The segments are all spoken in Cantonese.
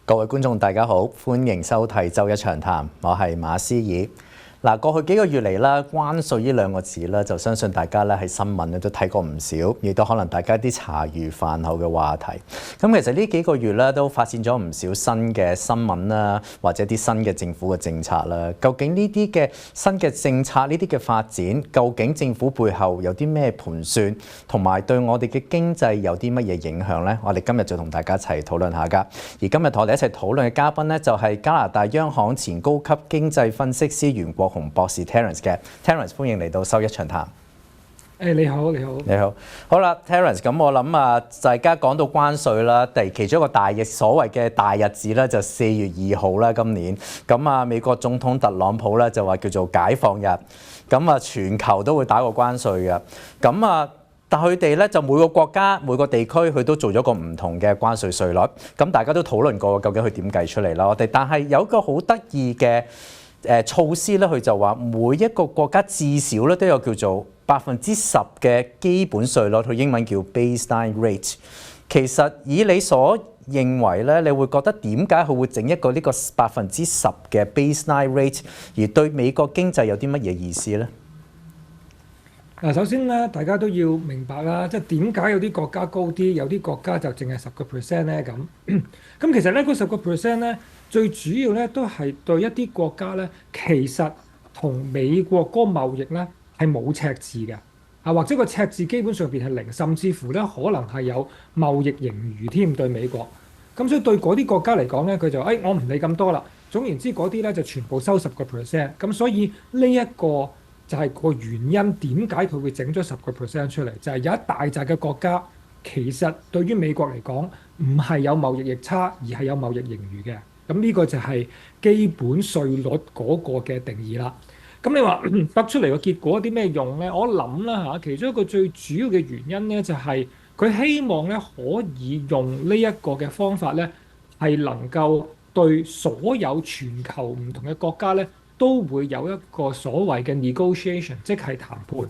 各位觀眾大家好，歡迎收睇周一長談，我係馬思爾。嗱，過去幾個月嚟啦，關稅呢兩個字咧，就相信大家咧喺新聞咧都睇過唔少，亦都可能大家啲茶餘飯後嘅話題。咁其實呢幾個月咧都發展咗唔少新嘅新聞啦，或者啲新嘅政府嘅政策啦。究竟呢啲嘅新嘅政策，呢啲嘅發展，究竟政府背後有啲咩盤算，同埋對我哋嘅經濟有啲乜嘢影響呢？我哋今日就同大家一齊討論下㗎。而今日同我哋一齊討論嘅嘉賓咧，就係加拿大央行前高級經濟分析師袁國雄博士 Terence 嘅 Terence， 歡迎嚟到周一長談。你好，你好，你好。好啦 ，Terence， 咁我諗大家講到關稅啦，其中一個所謂嘅大日子咧，就4月2號啦，今年。咁美國總統特朗普咧就話叫做解放日，咁全球都會打過關稅嘅。咁但佢哋咧就每個國家每個地區佢都做咗個唔同嘅關稅稅率，咁大家都討論過究竟佢點計出嚟啦。但係有一個好得意嘅措施咧，佢就話每一個國家至少咧都有叫做10%嘅基本稅率，佢英文叫 baseline rate。其實以你所認為咧，你會覺得點解佢會整一個呢個10%嘅 baseline rate， 而對美國經濟有啲乜嘢意思咧？嗱，首先咧，大家都要明白啦，即係點解有啲國家高啲，有啲國家就淨係10%咧咁。咁其實咧，嗰10%咧，最主要咧都係對一啲國家咧，其實同美國嗰個貿易咧係冇赤字嘅，或者個赤字基本上邊係零，甚至乎咧可能係有貿易盈餘添對美國。咁所以對嗰啲國家嚟講咧，佢就我唔理咁多啦。總言之，嗰啲咧就全部收10%。咁所以呢一個就係個原因，點解佢會整咗10%出嚟？就係有一大紮嘅國家，其實對於美國嚟講，唔係有貿易逆差，而係有貿易盈餘嘅。咁呢個就係基本稅率嗰個嘅定義啦。咁你話得出嚟個結果啲咩用呢？我諗啦嚇，其中一個最主要嘅原因呢，就係佢希望咧可以用呢一個嘅方法咧，係能夠對所有全球唔同嘅國家咧，都會有一個所謂嘅 negotiation， 即係談判。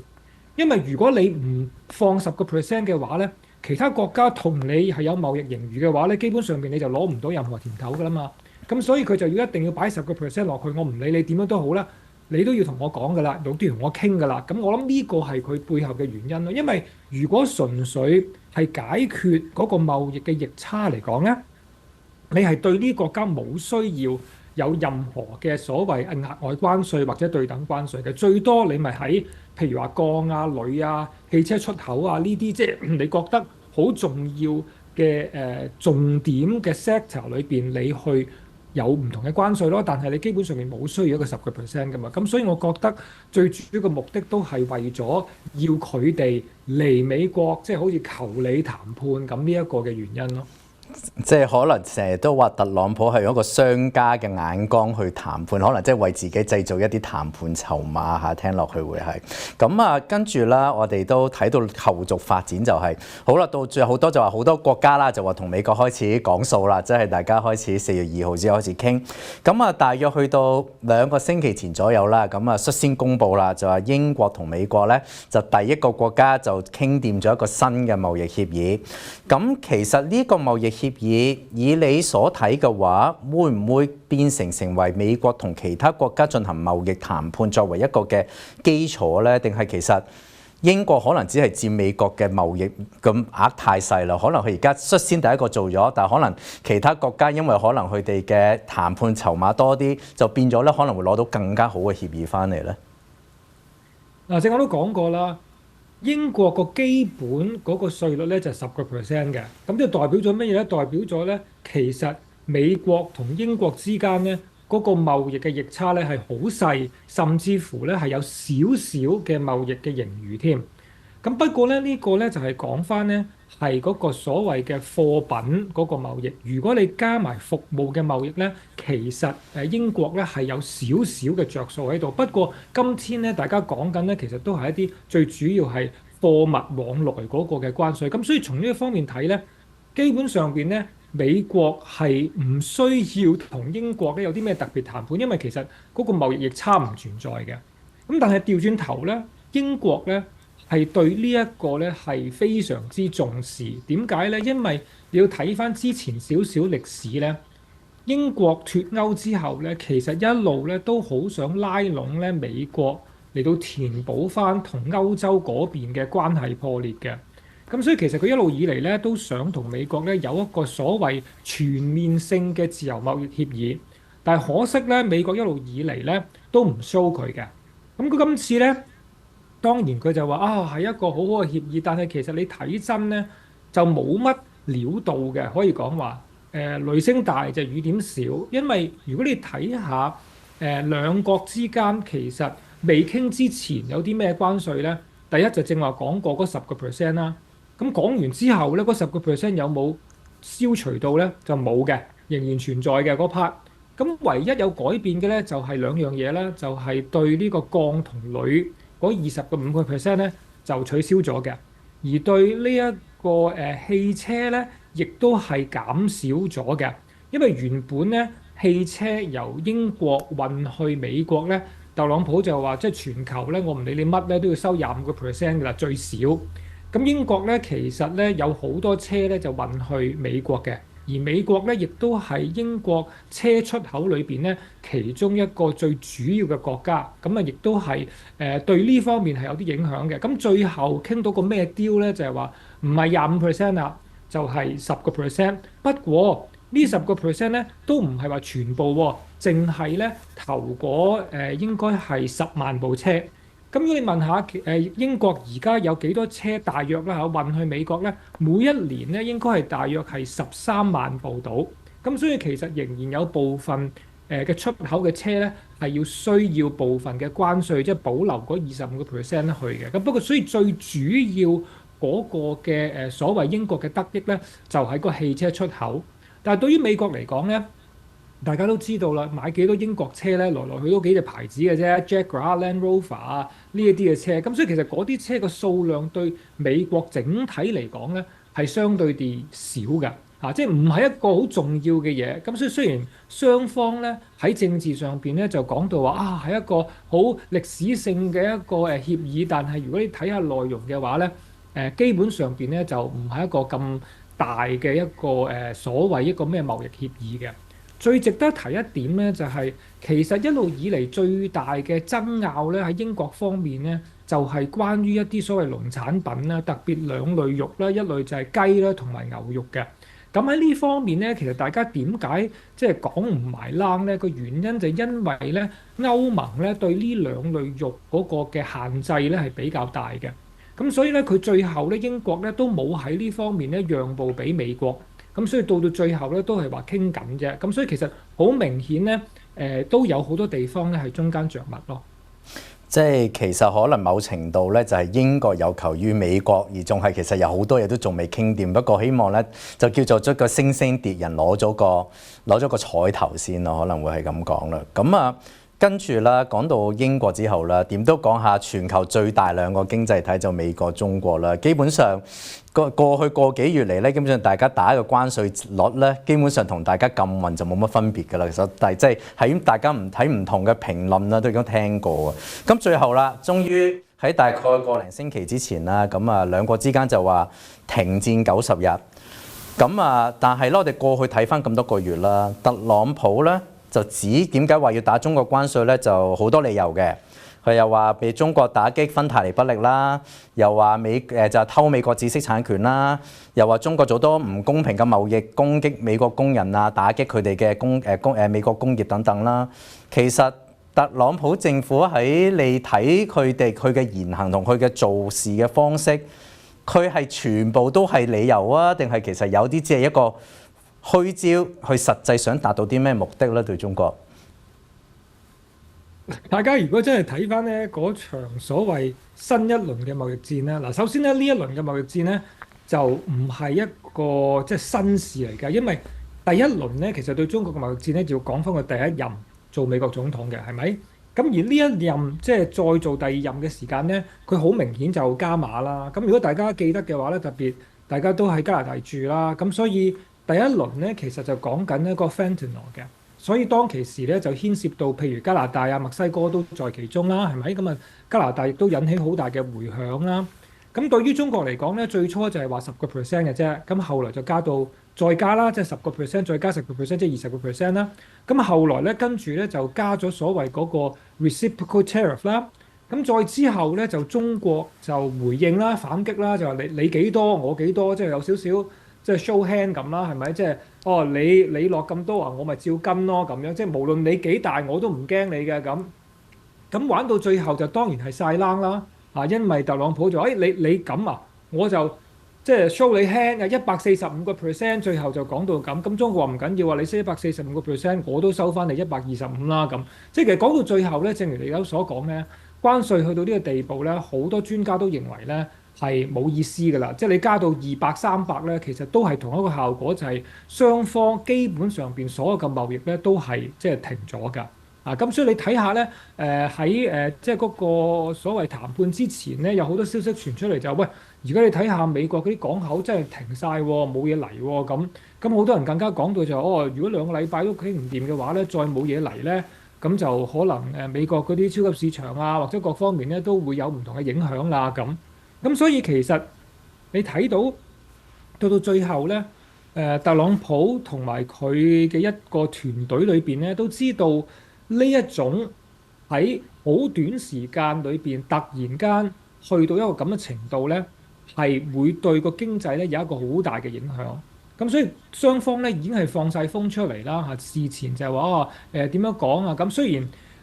因為如果你唔放10% 嘅話咧，其他國家同你係有貿易盈餘嘅話咧，基本上面你就攞唔到任何甜頭㗎啦嘛。咁所以佢就一定要擺10% 落去，我唔理你點樣都好啦，你都要同我講㗎啦，都要同我傾㗎啦。咁我諗呢個係佢背後嘅原因咯。因為如果純粹係解決嗰個貿易嘅逆差嚟講咧，你係對呢國家冇需要有任何嘅所謂額外關稅或者對等關稅嘅，最多你咪喺譬如話鋼啊、鋁啊、汽車出口啊呢啲，即係你覺得好重要嘅重點嘅 sector 裏邊，你去有唔同嘅關稅咯。但係你基本上面冇需要一個10% 㗎嘛。咁所以我覺得最主要嘅目的都係為咗要佢哋嚟美國，即係好似求你談判咁呢一個嘅原因咯。即係可能成日都話特朗普係用一個商家嘅眼光去談判，可能即係為自己製造一啲談判籌碼嚇，聽落去會係咁跟住啦，我哋都睇到後續發展就係好啦，到最後好多就話好多國家啦，就話同美國開始講數啦，即係大家開始4月2號先開始傾。咁大約去到2個星期前左右啦，咁率先公佈啦，就話英國同美國咧就第一個國家就傾掂咗一個新嘅貿易協議。咁其實呢個貿易協議以你所睇嘅話，會唔會變成為美國同其他國家進行貿易談判作為一個嘅基礎呢？定係其實英國可能只係佔美國嘅貿易咁額太細啦？可能佢而家率先第一個做咗，但係可能其他國家因為可能佢哋嘅談判籌碼多啲，就變咗咧可能會攞到更加好嘅協議翻嚟呢？嗱，正我都講過啦。英國個基本嗰個稅率咧就係10% 嘅，咁即係代表咗乜嘢咧？代表咗咧，其實美國同英國之間咧嗰個貿易嘅逆差咧係好細，甚至乎咧係有少少嘅貿易嘅盈餘添。咁不過咧呢個咧就係講翻咧係嗰個所謂嘅貨品嗰個貿易。如果你加埋服務嘅貿易咧，其實英國咧係有少少嘅着數喺度。不過今天咧大家講緊咧，其實都係一啲最主要係貨物往來嗰個嘅關稅。咁所以從呢個方面睇咧，基本上邊咧美國係唔需要同英國咧有啲咩特別談判，因為其實嗰個貿易逆差唔存在嘅。咁但係調轉頭咧，英國咧係對呢一個咧係非常之重視。點解咧？因為你要睇翻之前少少歷史咧，英國脱歐之後咧，其實一路咧都好想拉攏咧美國嚟到填補翻同歐洲嗰邊嘅關係破裂嘅。咁所以其實佢一路以嚟咧都想同美國咧有一個所謂全面性嘅自由貿易協議，但係可惜咧美國一路以嚟咧都唔 show 佢嘅。咁佢今次咧當然佢就話啊係一個好好嘅協議，但係其實你睇真咧就冇乜料到嘅，可以講話雷聲大就雨點少，因為如果你睇下兩國之間其實未傾之前有啲咩關稅咧，第一就正話講過嗰10%啦。咁講完之後咧，嗰10%有冇消除到咧？就冇嘅，仍然存在嘅嗰 part。咁唯一有改變嘅咧，就係兩樣嘢啦，就係對呢個鋼同鋁嗰25%咧就取消咗嘅，而對呢一個汽車咧，亦都係減少咗嘅。因為原本咧汽車由英國運去美國咧，特朗普就話即係全球咧，我唔理你乜咧都要收25%㗎啦，最少。咁英國咧其實咧有好多車咧就運去美國嘅，而美國咧亦都係英國車出口裏邊咧其中一個最主要嘅國家，咁啊亦都係對呢方面係有啲影響嘅。咁最後傾到個咩 deal 咧，就係話唔係25%啦，就係10%。不過呢10%咧都唔係話全部喎，淨係咧頭嗰應該係10萬部車。咁如果你問下英國而家有幾多車大約啦嚇運去美國咧，每一年咧應該係大約係13萬部到。咁所以其實仍然有部分嘅出口嘅車咧係要需要部分嘅關稅，即係保留嗰25%去嘅。咁不過所以最主要嗰個嘅所謂英國嘅得益咧，就係個汽車出口。但係對於美國嚟講咧，大家都知道啦，買幾多英國車咧，來來去都幾隻牌子嘅啫 ，Jaguar、Land Rover 啊呢一啲嘅車。咁所以其實嗰啲車嘅數量對美國整體嚟講咧係相對地少嘅，即係唔係一個好重要嘅嘢。咁所以雖然雙方咧喺政治上邊咧就講到話啊係一個好歷史性嘅一個協議，但係如果你睇下內容嘅話咧，基本上邊咧就唔係一個咁大嘅一個所謂一個咩貿易協議嘅。最值得提一點咧，就係其實一路以嚟最大嘅爭拗咧喺英國方面咧，就係關於一啲所謂農產品啦，特別兩類肉啦，一類就係雞啦同埋牛肉嘅。咁喺呢方面咧，其實大家點解即係講唔埋冷咧？個原因就係因為咧歐盟咧對呢兩類肉嗰個嘅限制咧係比較大嘅。咁所以咧佢最後咧英國咧都冇喺呢方面咧讓步俾美國。咁所以到最後咧都係話傾緊啫，咁所以其實好明顯咧，都有好多地方咧係中間着墨咯。即係其實可能某程度咧就係英國有求於美國，而仲係其實有好多嘢都仲未傾掂。不過希望咧就叫做將個星星跌人攞咗個彩頭先咯，可能會係咁講啦。咁啊跟住啦，講到英國之後啦，點都講下全球最大兩個經濟體就美國、中國啦。基本上過去個幾月嚟咧，基本上大家打嘅關稅率咧，基本上同大家禁運就冇乜分別㗎啦。其實但係即係喺大家唔睇唔同嘅評論啦，都已經聽過啊。咁最後啦，終於喺大概個零星期之前啦，咁啊兩國之間就話停戰90日。咁啊，但係咧我哋過去睇翻咁多個月啦，特朗普咧就指點解話要打中國關稅咧，就好多理由嘅。佢又話被中國打擊芬太尼不力啦，又話就偷美國知識產權啦，又話中國做多唔公平嘅貿易攻擊美國工人啊，打擊佢哋嘅美國工業等等啦。其實特朗普政府喺你睇佢嘅言行同佢嘅做事嘅方式，佢係全部都係理由啊，定係其實有啲只係一個虛招，去實際想達到啲咩目的咧？對中國，大家如果真係睇翻咧嗰場所謂新一輪嘅貿易戰咧，嗱首先咧呢一輪嘅貿易戰咧就唔係一個即係新事嚟㗎，因為第一輪咧其實對中國嘅貿易戰咧就要講翻佢第一任做美國總統嘅係咪？咁而呢一任即係再做第二任嘅時間咧，佢好明顯就加碼啦。咁如果大家記得嘅話咧，特別大家都喺加拿大住啦，咁所以第一輪咧其實就講緊一個 fentanyl 嘅。所以當其時咧就牽涉到譬如加拿大啊、墨西哥都在其中啦，係咪？咁啊加拿大亦都引起好大嘅迴響啦。咁對於中國嚟講咧，最初就係話10%嘅啫，咁後來就加到再加啦，即係10%再加10%，即係20%啦。咁後來咧跟住咧就加咗所謂嗰個 reciprocal tariff 啦。咁再之後咧就中國就回應啦、反擊啦，就話你幾多我幾多，即係有少少即係 show hand 咁啦，係咪？即係哦你落咁多啊，我咪照跟咯咁樣，即係無論你幾大我都唔驚你嘅咁。咁玩到最後就當然係晒冷啦，因為特朗普就你咁啊，我就即係 show 你 hand 啊145%，最後就講到咁。咁中國話唔緊要啊，你收145%，我都收翻你125啦咁。即係其實講到最後咧，正如你有所講咧，關稅去到呢個地步咧，好多專家都認為咧係冇意思㗎啦。即係你加到200、300咧，其實都係同一個效果，就係雙方基本上邊所有嘅貿易咧都係即係停咗㗎。咁所以你睇下咧，喺即係嗰個所謂談判之前咧，有好多消息傳出嚟就喂，而家你睇下美國嗰啲港口真係停晒喎，冇嘢嚟喎咁。咁好多人更加講到就如果2個禮拜都傾唔掂嘅話咧，再冇嘢嚟咧，咁就可能美國嗰啲超級市場啊，或者各方面咧都會有唔同嘅影響啦咁。咁所以其實你睇到最後咧，特朗普同埋佢嘅一個團隊裏邊咧都知道。呢一種喺好短時間裏邊突然間去到一個咁嘅程度咧，係會對個經濟咧有一個好大嘅影響。咁所以雙方咧已經係放晒風出嚟啦嚇，事前就係話點樣講啊？咁雖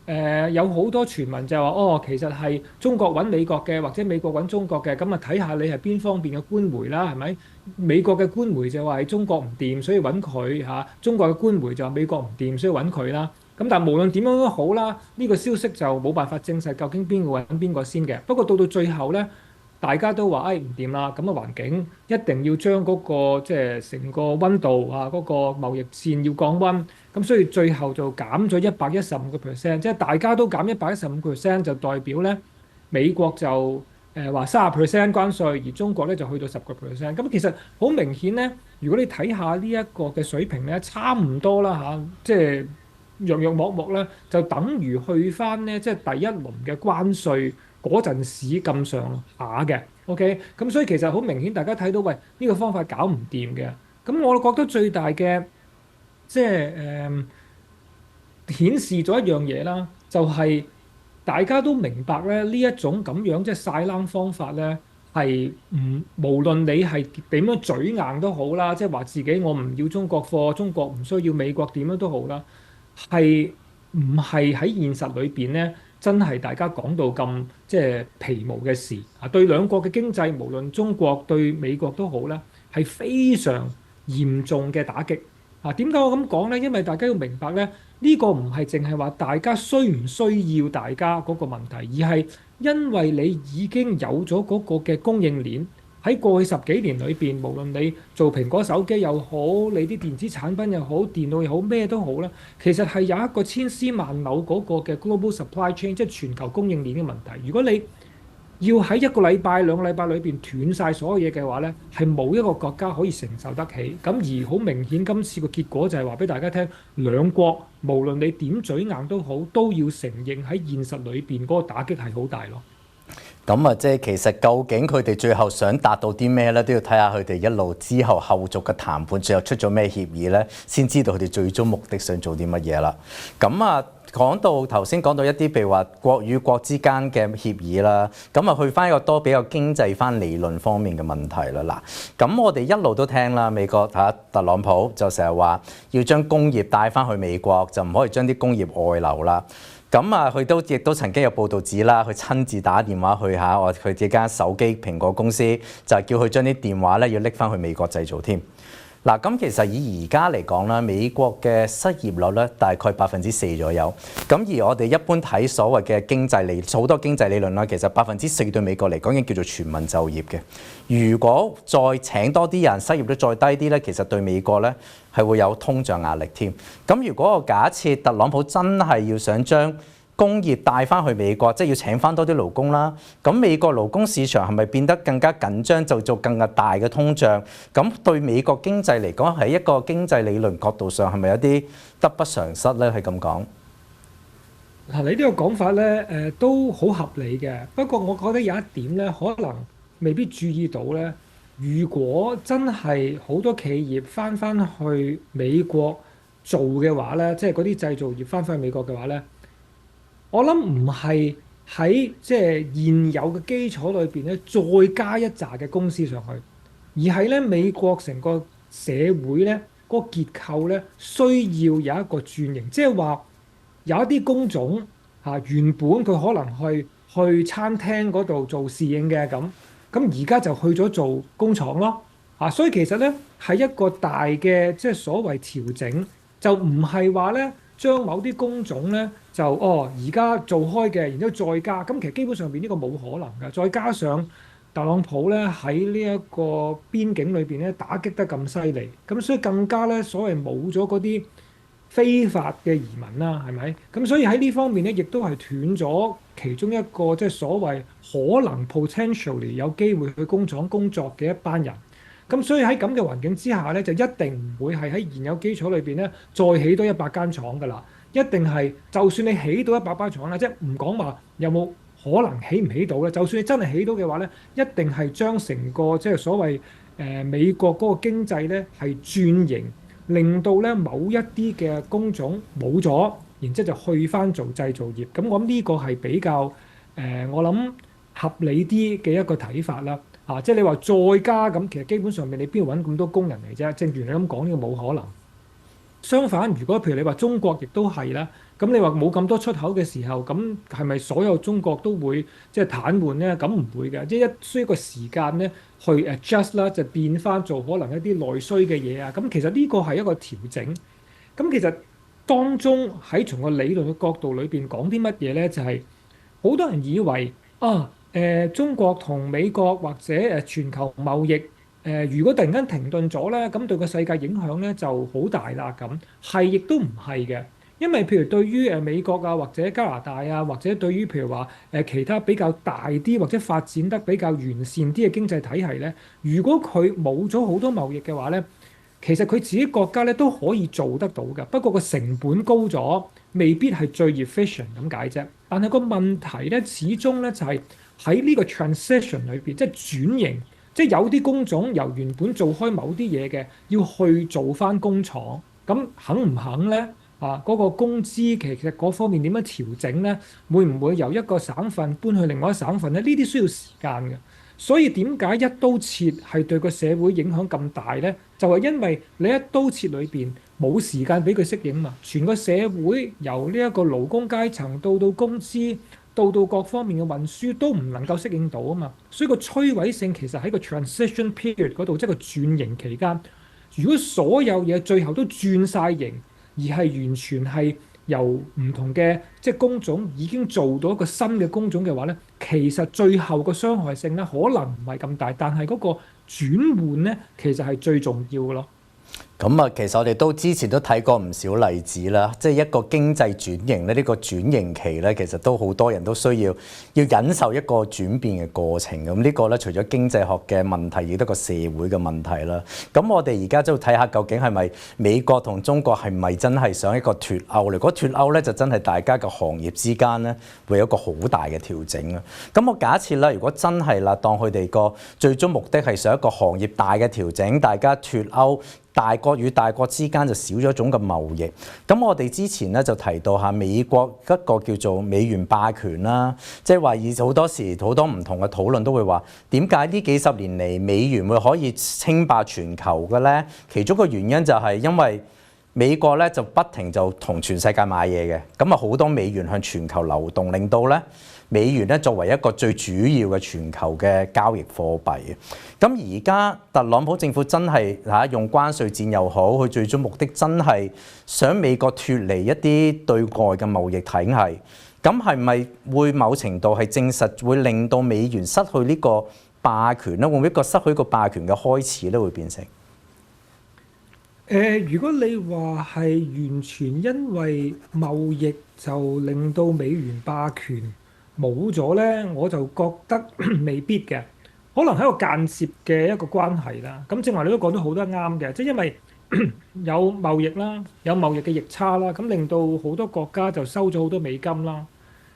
然有好多傳聞就係話其實係中國揾美國嘅，或者美國揾中國嘅，咁啊睇下你係邊方面嘅官媒啦，係咪？美國嘅官媒就話係中國唔掂，所以揾佢嚇；中國嘅官媒就話美國唔掂，所以揾佢啦。咁但係無論點樣都好啦，呢個消息就冇辦法證實究竟邊個揾邊個先嘅。不過到最後咧，大家都話唔掂啦，咁嘅環境一定要將嗰個即係成個溫度嗰個貿易線要降溫。咁所以最後就減咗115%，即係大家都減115%，就代表咧美國就話30% 關稅，而中國咧就去到10%。咁其實好明顯咧，如果你睇下呢一個嘅水平咧，差唔多啦嚇，即係。若若莫莫咧，就等於去翻咧，即係第一輪嘅關稅嗰陣時咁上下嘅。OK，咁所以其實好明顯，大家睇到喂呢個方法搞唔掂嘅。咁我覺得最大嘅即係顯示咗一樣嘢啦，就係大家都明白咧呢一種咁樣即係晒冷方法咧，係無論你係點樣嘴硬都好啦，即係話自己我唔要中國貨，中國唔需要美國點樣都好啦。係唔係喺現實裏邊咧？真係大家講到咁即係皮毛嘅事啊！對兩國嘅經濟，無論中國對美國都好啦，係非常嚴重嘅打擊啊！點解我咁講咧？因為大家要明白咧，呢個唔係淨係話大家需唔需要大家嗰個問題，而係因為你已經有咗嗰個嘅供應鏈。喺過去10幾年裏邊，無論你做蘋果手機又好，你啲電子產品又好，電腦又好，咩都好啦，其實係有一個千絲萬縷嗰個嘅 global supply chain，即係全球供應鏈嘅問題。如果你要喺1個禮拜、2個禮拜裏邊斷晒所有嘢嘅話咧，係冇一個國家可以承受得起。咁而好明顯，今次個結果就係話俾大家聽，兩國無論你點嘴硬都好，都要承認喺現實裏邊嗰個打擊係好大咯。咁啊，即係其實究竟佢哋最後想達到啲咩咧，都要睇下佢哋一路之後後續嘅談判，最後出咗咩協議咧，先知道佢哋最終目的想做啲乜嘢啦。咁啊，頭先講到一啲譬如話國與國之間嘅協議啦，咁啊去翻一個比較經濟翻理論方面嘅問題啦。嗱，咁我哋一路都聽啦，美國特朗普就成日話要將工業帶翻去美國，就唔可以將啲工業外流啦。咁啊，佢亦都曾經有報道指啦，佢親自打電話去佢自己間手機蘋果公司，就係叫佢將啲電話咧要拎翻去美國製造添。嗱，咁其實以而家嚟講啦，美國嘅失業率咧大概4%左右。咁而我哋一般睇所謂嘅經濟理好多經濟理論啦，其實4%對美國嚟講已經叫做全民就業嘅。如果再請多啲人，失業率再低啲咧，其實對美國咧係會有通脹壓力添。咁如果我假設特朗普真係要想將工業帶翻去美國，即係要請翻多啲勞工啦。咁美國勞工市場係咪變得更加緊張，就做更加大嘅通脹？咁對美國經濟嚟講，喺一個經濟理論角度上，係咪有啲得不償失咧？係咁講。嗱，你呢個講法咧，都好合理嘅。不過我覺得有一點咧，可能未必注意到咧，如果真係好多企業翻去美國做嘅話咧，即係嗰啲製造業翻去美國嘅話咧，我諗唔係喺即係現有嘅基礎裏邊咧，再加一紮嘅公司上去，而係咧美國成個社會咧嗰個結構咧需要有一個轉型，即係話有一啲工種原本佢可能去餐廳嗰度做侍應嘅咁而家就去咗做工廠咯所以其實咧係一個大嘅即係所謂調整，就唔係話咧將某啲工種咧就而家做開嘅，然之後再加，咁其實基本上邊呢個冇可能嘅，再加上特朗普咧喺呢一個邊境裏邊咧打擊得咁犀利，咁所以更加咧所謂冇咗嗰啲非法嘅移民啦，係咪？咁所以喺呢方面咧，亦都係斷咗其中一個即係所謂可能 potentially 有機會去工廠工作嘅一班人。咁所以喺咁嘅環境之下咧，就一定唔會係喺現有基礎裏邊咧再起多100間廠㗎啦。一定係就算你起到100間廠啦，即係唔講話有冇可能起唔起到咧。就算你真係起到嘅話咧，一定係將成個即係所謂美國嗰個經濟咧係轉型。令到咧某一啲嘅工種冇咗，然之後就去翻做製造業。咁我諗呢個係比較我諗合理啲嘅一個睇法啦。即係你話再加咁，其實基本上面你邊度揾咁多工人嚟啫？正如你咁講，呢個冇可能。相反，如果譬如你話中國亦都係啦，咁你話冇咁多出口嘅時候，咁係咪所有中國都會即係癱瘓咧？咁唔會嘅，即係需要一個時間咧去 adjust 啦，就變翻做可能一啲內需嘅嘢啊。咁其實呢個係一個調整。咁其實當中喺從個理論嘅角度裏邊講啲乜嘢咧？就係好多人以為中國同美國或者全球貿易。如果突然間停頓咗咧，咁對個世界影響咧就好大啦。咁係亦都唔係嘅，因為譬如對於美國啊，或者加拿大啊，或者對於譬如話其他比較大啲或者發展得比較完善啲嘅經濟體系咧，如果佢冇咗好多貿易嘅話咧，其實佢自己國家咧都可以做得到嘅。不過個成本高咗，未必係最 efficient 咁解啫。但係個問題咧，始終咧就係喺呢個 transition 裏邊，即係轉型。即係有啲工種由原本做開某啲嘢嘅，要去做翻工廠，咁肯唔肯咧？嗰個工資其實嗰方面點樣調整咧？會唔會由一個省份搬去另外一個省份咧？呢啲需要時間嘅。所以點解一刀切係對個社會影響咁大咧？就係因為你一刀切裏邊冇時間俾佢適應嘛。全個社會由呢一個勞工階層到工資。到各方面嘅運輸都唔能夠適應到啊嘛，所以個摧毀性其實喺個 transition period 嗰度，即係個轉型期間。如果所有嘢最後都轉晒型，而係完全係由唔同嘅即係工種已經做到一個新嘅工種嘅話咧，其實最後個傷害性咧可能唔係咁大，但係嗰個轉換咧其實係最重要嘅咯。咁啊，其實我哋都之前都睇過唔少例子啦，即係一個經濟轉型咧，呢個轉型期咧，其實都好多人都需要忍受一個轉變嘅過程。咁呢個咧，除咗經濟學嘅問題，亦都係個社會嘅問題啦。咁我哋而家都要睇下究竟係咪美國同中國係咪真係想一個脫歐？如果脫歐咧，就真係大家嘅行業之間咧會有一個好大嘅調整啊。咁我假設啦，如果真係啦，當佢哋個最終目的係想一個行業大嘅調整，大家脫歐。大國與大國之間就少咗一種嘅貿易。咁我哋之前咧就提到下美國一個叫做美元霸權啦，即係話以好多時好多唔同嘅討論都會話點解呢幾十年嚟美元會可以稱霸全球嘅咧？其中個原因就係因為美國咧就不停就同全世界買嘢嘅，咁啊好多美元向全球流動，令到咧美元咧作為一個最主要嘅全球嘅交易貨幣。咁而家特朗普政府真係用關稅戰又好，佢最終目的真係想美國脫離一啲對外嘅貿易體系。咁係咪會某程度係證實會令到美元失去呢個霸權咧？會唔會一個失去個霸權嘅開始咧？會變成？如果你話係完全因為貿易就令到美元霸權冇咗咧，我就覺得未必嘅，可能係一個間接嘅一個關係啦。咁正話你都講得好得啱嘅，即係因為有貿易啦，有貿易嘅逆差啦，咁令到好多國家就收咗好多美金啦。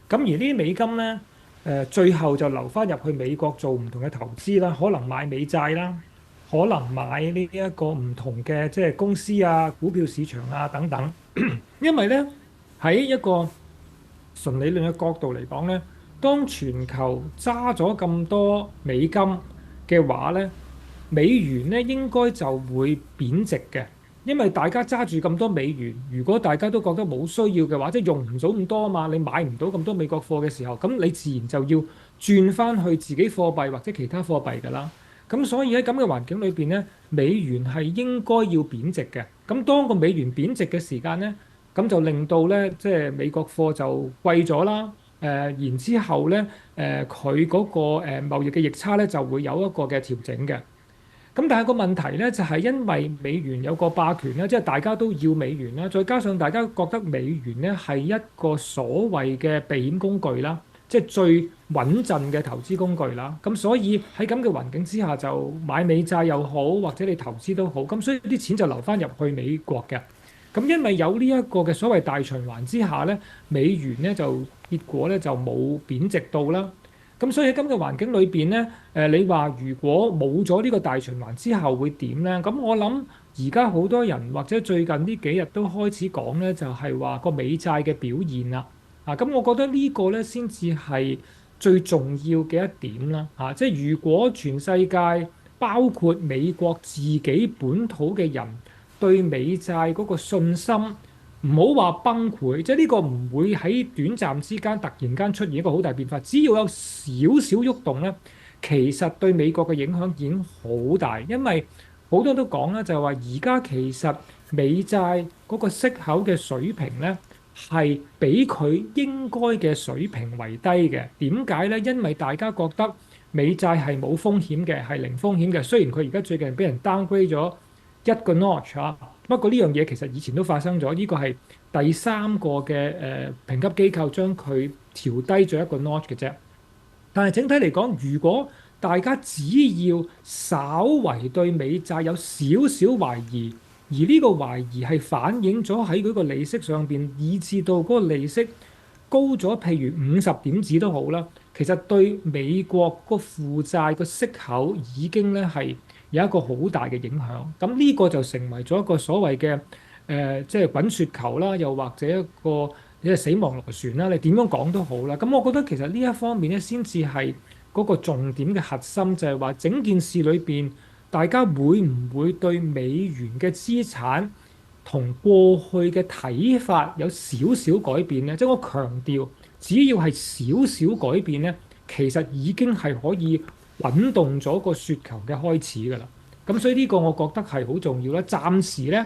咁而呢啲美金咧，最後就流翻入去美國做唔同嘅投資啦，可能買美債啦，可能買呢一個唔同嘅即係公司啊、股票市場啊等等。因為咧喺一個純理論嘅角度嚟講咧，當全球揸咗咁多美金嘅話咧，美元咧應該就會貶值嘅。因為大家揸住咁多美元，如果大家都覺得冇需要嘅話，即係用唔到咁多啊嘛，你買唔到咁多美國貨嘅時候，咁你自然就要轉翻去自己貨幣或者其他貨幣㗎啦。咁所以喺咁嘅環境裏邊咧，美元係應該要貶值嘅。咁當個美元貶值嘅時間咧，咁就令到咧即係美國貨就貴咗啦。然之後咧，佢嗰個貿易嘅逆差咧就會有一個嘅調整嘅。咁但係個問題咧，就係因為美元有個霸權啦，即係大家都要美元啦，再加上大家覺得美元咧係一個所謂嘅避險工具啦，即係最穩陣嘅投資工具啦。咁所以喺咁嘅環境之下，就買美債又好，或者你投資都好，咁所以啲錢就流翻入去美國嘅。咁因為有呢一個嘅所謂大循環之下咧，美元咧就結果咧就冇貶值到啦。咁所以喺咁嘅環境裏邊咧，你話如果冇咗呢個大循環之後會點咧？咁我諗而家好多人或者最近呢幾日都開始講咧，就係話個美債嘅表現啦。咁我覺得呢個咧先至係最重要嘅一點啦。即係如果全世界包括美國自己本土嘅人對美債嗰個信心，唔好話崩潰，即係呢個唔會喺短暫之間突然間出現一個好大變化。只要有少少喐動咧，其實對美國嘅影響已經好大。因為好多人都講啦，就係話而家其實美債嗰個息口嘅水平咧係比佢應該嘅水平為低嘅。點解咧？因為大家覺得美債係冇風險嘅，係零風險嘅。雖然佢而家最近俾人 downgrade 咗一個 notch 啊，不過呢樣嘢其實以前都發生咗。呢個係第三個嘅評級機構將佢調低咗一個 notch 嘅啫。但係整體嚟講，如果大家只要稍為對美債有少少懷疑，而呢個懷疑係反映咗喺嗰個利息上邊，以至到嗰個利息高咗，譬如50點子都好啦，其實對美國個負債個息口已經咧係有一個好大嘅影響。咁呢個就成為咗一個所謂嘅即係滾雪球啦，又或者一個即係死亡螺旋啦。你點樣講都好啦。咁我覺得其實呢一方面咧，先至係嗰個重點嘅核心，就係話整件事裏邊，大家會唔會對美元嘅資產同過去嘅睇法有少少改變咧？即係我強調，只要係少少改變咧，其實已經係可以滾動咗個雪球嘅開始㗎啦。咁所以呢個我覺得係好重要啦。暫時咧，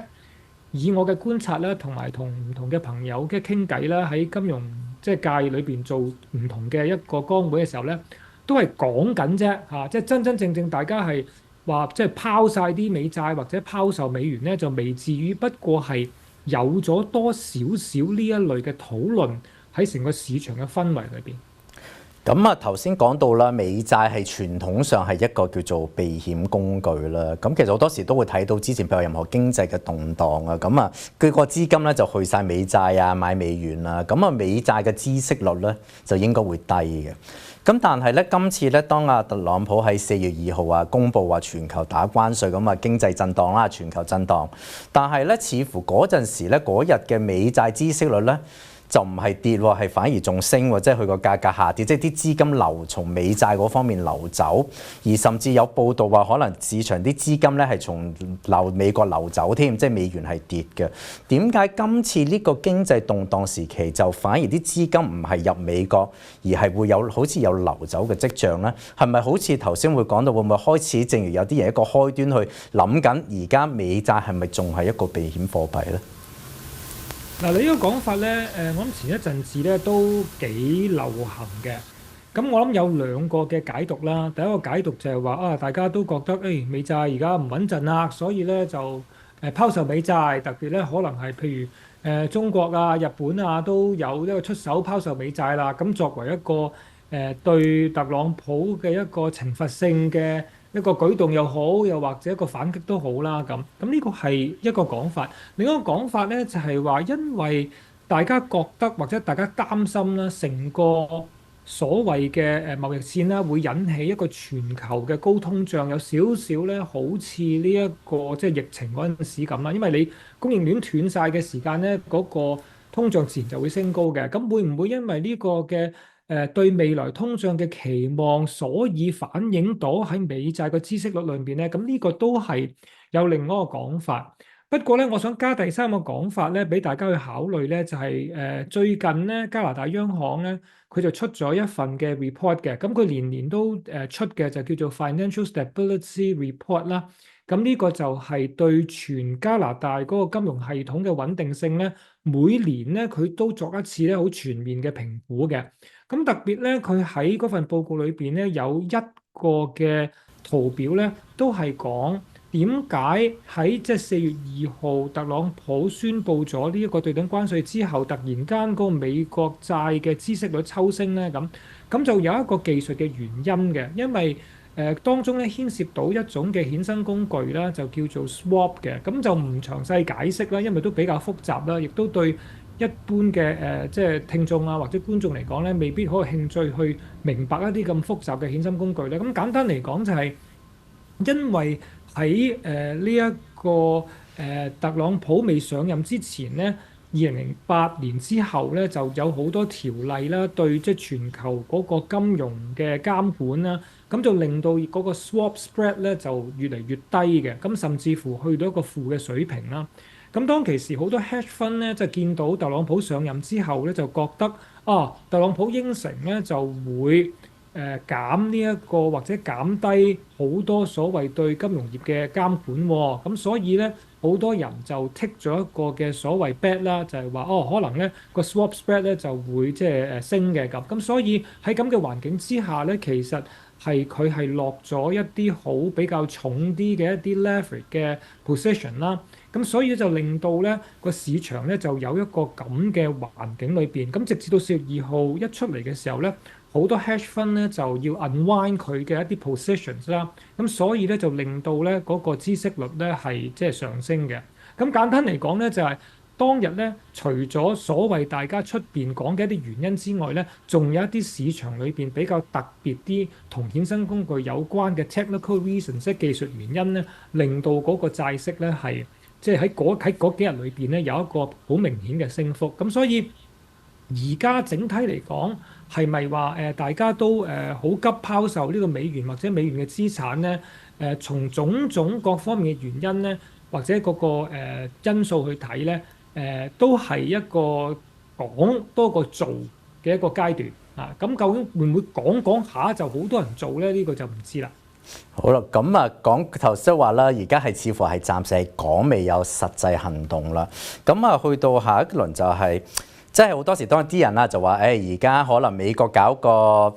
以我嘅觀察咧，同埋同唔同嘅朋友嘅傾偈啦，喺金融即係界裏邊做唔同嘅一個崗位嘅時候咧，都係講緊啫嚇，即係真真正正大家係話即係拋晒啲美債或者拋售美元咧，就未至於，不過係有咗多少少呢一類嘅討論喺成個市場嘅氛圍裏邊。咁啊，頭先講到啦，美債係傳統上係一個叫做避險工具啦。咁其實好多時都會睇到之前譬如任何經濟嘅動盪啊，咁啊佢個資金咧就去晒美債啊，買美元啦。咁啊美債嘅孳息率咧就應該會低嘅。咁但係咧今次咧當阿特朗普喺4月2號啊公佈話全球打關稅，咁啊經濟震盪啦，全球震盪。但係咧似乎嗰陣時咧嗰日嘅美債孳息率咧，就唔係跌喎，係反而仲升喎，即係佢個價格下跌，即係啲資金流從美債嗰方面流走，而甚至有報道話可能市場啲資金咧係從美國流走添，即係美元係跌嘅。點解今次呢個經濟動盪時期就反而啲資金唔係入美國，而係會有好似有流走嘅跡象咧？係咪好似頭先會講到會唔會開始，正如有啲人一個開端去諗緊，而家美債係咪仲係一個避險貨幣咧？嗱，你呢個講法咧，我諗前一陣子咧都幾流行嘅。咁我諗有兩個嘅解讀啦。第一個解讀就係話大家都覺得美債而家唔穩陣啦，所以咧就拋售美債，特別咧可能係譬如中國啊、日本啊都有一個出手拋售美債啦。咁作為一個對特朗普嘅一個懲罰性嘅一個舉動又好，又或者一個反擊都好啦，咁呢個係一個講法。另一個講法咧就係話，因為大家覺得或者大家擔心啦，成個所謂嘅貿易戰啦，會引起一個全球嘅高通脹，有少少咧好似呢一個即係疫情嗰陣時咁啦。因為你供應鏈斷晒嘅時間咧，嗰個通脹自然就會升高嘅。咁會唔會因為呢個嘅對未來通脹嘅期望，所以反映到喺美債嘅孳息率裏邊咧？咁呢個都係有另外一個講法。不過咧，我想加第三個講法咧，俾大家去考慮咧，就係最近咧加拿大央行咧，佢就出咗一份嘅 report 嘅。咁佢年年都出嘅就叫做 Financial Stability Report 啦。咁呢個就係對全加拿大嗰個金融系統嘅穩定性咧，每年咧佢都作一次咧好全面嘅評估嘅。咁特別咧，佢喺嗰份報告裏邊咧有一個嘅圖表咧，都係講點解喺即係4月2號特朗普宣布咗呢一個對等關稅之後，突然間嗰個美國債嘅孳息率抽升咧，咁就有一個技術嘅原因嘅。因為當中咧牽涉到一種嘅衍生工具啦，就叫做 swap 嘅。咁就唔詳細解釋啦，因為都比較複雜啦，亦都對一般嘅即係聽眾啊或者觀眾嚟講咧，未必好有興趣去明白一啲咁複雜嘅衍生工具咧。咁簡單嚟講就係因為喺呢一個特朗普未上任之前咧，2008年之後咧就有好多條例啦，對即係全球嗰個金融嘅監管啦，咁就令到嗰個 swap spread 咧就越嚟越低嘅，咁甚至乎去到一個負嘅水平啦。咁當其時好多 hedge fund 咧，就見到特朗普上任之後咧，就覺得特朗普應承咧就會減呢一個或者減低好多所謂對金融業嘅監管喎。咁所以咧好多人就 take 咗一個嘅所謂 bet 啦，就係話可能咧個 swap spread 咧就會即係升嘅咁。所以喺咁嘅環境之下咧，其實佢係落咗一啲好比較重啲嘅一啲 leverage 嘅 position 啦。咁所以就令到咧個市場咧就有一個咁嘅環境裏邊。咁直至到4月2號一出嚟嘅時候咧，好多 hedge fund 咧就要 unwind 佢嘅一啲 positions 啦。咁所以咧就令到咧嗰個孳息率咧係即係上升嘅。咁簡單嚟講咧就係當日咧，除咗所謂大家出邊講嘅一啲原因之外咧，仲有一啲市場裏邊比較特別啲同衍生工具有關嘅 technical reasons， 即係技術原因咧，令到嗰個債息咧係即係喺嗰幾日裏邊咧有一個好明顯嘅升幅。咁所以而家整體嚟講，係咪話大家都好急拋售呢個美元或者美元嘅資產咧？從種種各方面嘅原因咧，或者嗰個因素去睇咧，都係一個講多過做嘅一個階段啊。咁究竟會唔會講下就好多人做咧？呢個就唔知啦。好啦，咁啊講頭先話啦，而家係似乎係暫時係講未有實際行動啦。咁啊去到下一輪就係、即係好多時，當啲人啦就話，而家可能美國搞個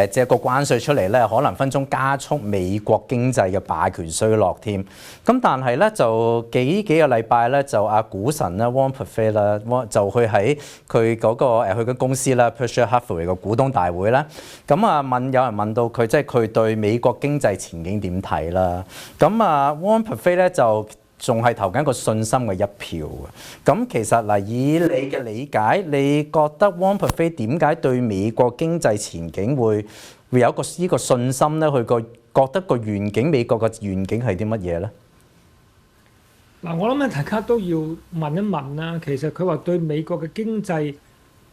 借個關稅出嚟咧，可能分鐘加速美國經濟嘅霸權衰落添。咁但係咧，就幾個禮拜咧，就阿股神啦 Warren Buffett 啦，就去喺佢嗰個佢嘅公司啦 Berkshire Hathaway 嘅股東大會啦。咁啊有人問到佢，即係佢對美國經濟前景點睇啦？咁啊 Warren Buffett 咧就仲係投緊一個信心嘅一票嘅。咁其實嗱，以你嘅理解，你覺得 Warren Buffett 點解對美國經濟前景會有一個呢個信心咧？佢覺得個願景，美國嘅願景係啲乜嘢咧？嗱，我諗咧，大家都要問一問啦。其實佢話對美國嘅經濟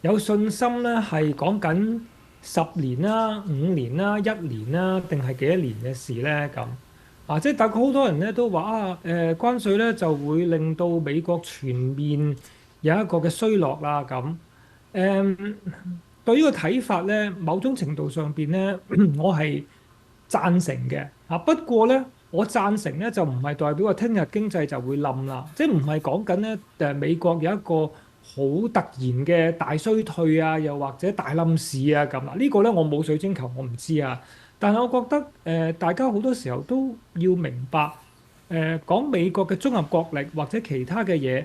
有信心咧，係講緊10年啦、5年啦、1年啦，定係幾多年嘅事咧？咁即係大概好多人咧都話關稅咧就會令到美國全面有一個嘅衰落啦。咁對於個睇法咧，某種程度上邊咧，我係贊成嘅。不過咧，我贊成咧就唔係代表話聽日經濟就會冧啦，即係唔係講緊咧美國有一個好突然嘅大衰退啊，又或者大冧市啊咁啦。呢個咧我冇水晶球，我唔知啊。但係我覺得大家好多時候都要明白講美國嘅綜合國力或者其他嘅嘢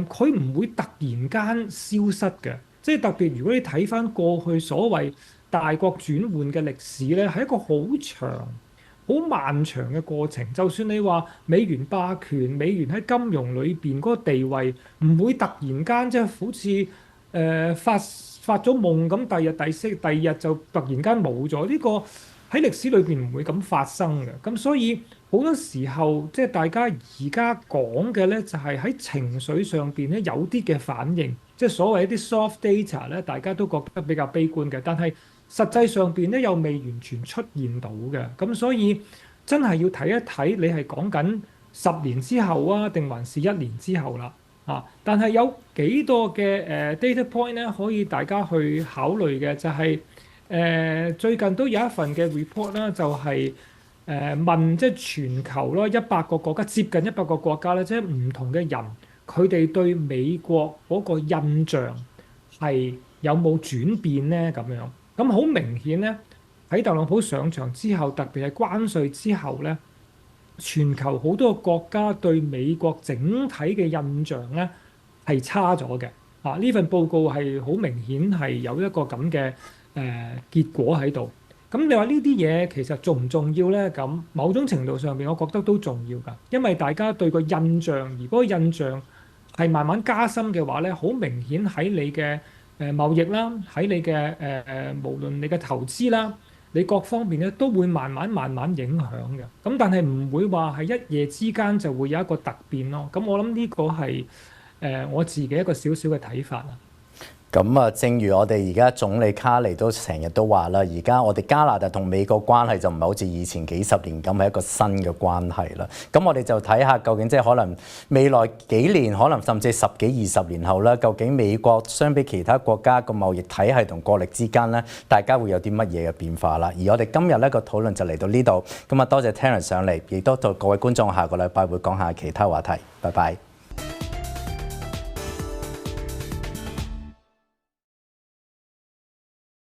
佢唔會突然間消失嘅。即係特別如果你睇翻過去所謂大國轉換嘅歷史咧，係一個好長好漫長嘅過程。就算你話美元霸權，美元喺金融裏邊嗰個地位唔會突然間即係好似發咗夢咁，第二日就突然間冇咗。呢個喺歷史裏邊唔會咁發生嘅。咁所以好多時候即係大家而家講嘅咧，就係喺情緒上邊咧有啲嘅反應，即係所謂一啲 soft data 咧，大家都覺得比較悲觀嘅，但係實際上邊咧又未完全出現到嘅。咁所以真係要睇一睇你係講緊10年之後啊，定還是1年之後啦。但係有幾多嘅data point 咧，可以大家去考慮嘅就係、最近都有一份嘅 report 啦，就係、問即係全球咯100個國家，接近100個國家咧，即係唔同嘅人，佢哋對美國嗰個印象係有冇轉變咧？咁樣咁好明顯咧，喺特朗普上場之後，特別係關稅之後咧，全球好多個國家對美國整體嘅印象咧係差咗嘅。呢份報告係好明顯係有一個咁嘅結果喺度。咁你話呢啲嘢其實重唔重要咧？咁某種程度上邊，我覺得都重要㗎，因為大家對個印象，如果印象係慢慢加深嘅話咧，好明顯喺你嘅貿易啦，喺你嘅無論你嘅投資啦，你各方面咧都會慢慢影響嘅。咁但係唔會話係一夜之間就會有一個突變咯。咁我諗呢個係我自己一個少少嘅睇法啦。咁啊，正如我哋而家總理卡尼都成日都話啦，而家我哋加拿大同美國關係就唔係好似以前幾十年咁係一個新嘅關係啦。咁我哋就睇下究竟即係可能未來幾年，可能甚至10幾20年後啦，究竟美國相比其他國家個貿易體系同國力之間咧，大家會有啲乜嘢嘅變化啦？而我哋今日咧個討論就嚟到呢度。咁啊，多謝 Terence 上嚟，亦都同各位觀眾下個禮拜會講下其他話題。拜拜。